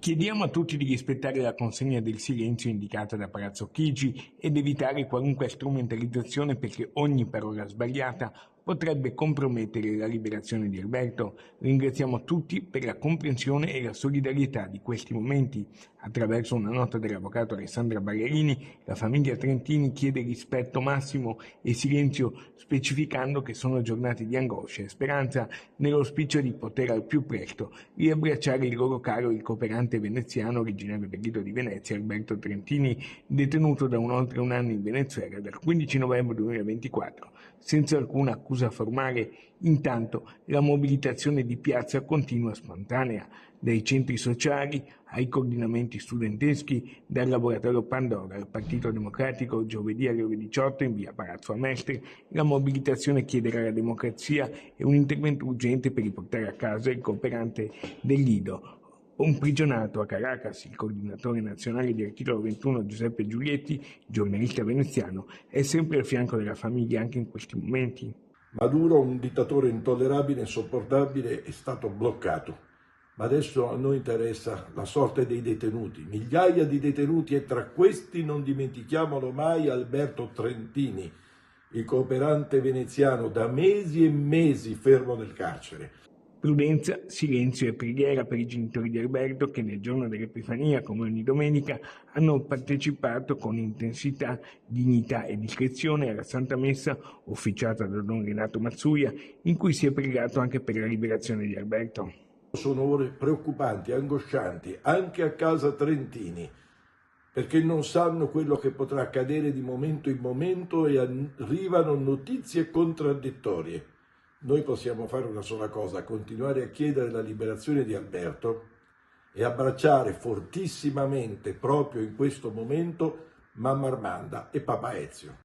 Chiediamo a tutti di rispettare la consegna del silenzio indicata da Palazzo Chigi ed evitare qualunque strumentalizzazione perché ogni parola sbagliata potrebbe compromettere la liberazione di Alberto. Ringraziamo tutti per la comprensione e la solidarietà di questi momenti. Attraverso una nota dell'avvocato Alessandra Ballerini, la famiglia Trentini chiede rispetto massimo e silenzio, specificando che sono giornate di angoscia e speranza nell'auspicio di poter al più presto riabbracciare il loro caro, il cooperante veneziano originario del Lido di Venezia, Alberto Trentini, detenuto da oltre un anno in Venezuela dal 15 novembre 2024, senza alcuna accusa formale. Intanto la mobilitazione di piazza continua spontanea, dai centri sociali ai coordinamenti studenteschi, dal laboratorio Pandora al Partito Democratico. Giovedì alle ore 18 in via Palazzo Amestre la mobilitazione chiederà la democrazia e un intervento urgente per riportare a casa il cooperante del Lido, imprigionato a Caracas. Il coordinatore nazionale di Articolo 21 Giuseppe Giulietti, giornalista veneziano, è sempre al fianco della famiglia anche in questi momenti. Maduro, un dittatore intollerabile e insopportabile, è stato bloccato. Ma adesso a noi interessa la sorte dei detenuti, migliaia di detenuti, e tra questi non dimentichiamolo mai Alberto Trentini, il cooperante veneziano da mesi e mesi fermo nel carcere. Prudenza, silenzio e preghiera per i genitori di Alberto che nel giorno dell'Epifania, come ogni domenica, hanno partecipato con intensità, dignità e discrezione alla Santa Messa officiata da Don Renato Mazzuia, in cui si è pregato anche per la liberazione di Alberto. Sono ore preoccupanti, angoscianti, anche a casa Trentini, perché non sanno quello che potrà accadere di momento in momento e arrivano notizie contraddittorie. Noi possiamo fare una sola cosa: continuare a chiedere la liberazione di Alberto e abbracciare fortissimamente, proprio in questo momento, mamma Armanda e papà Ezio.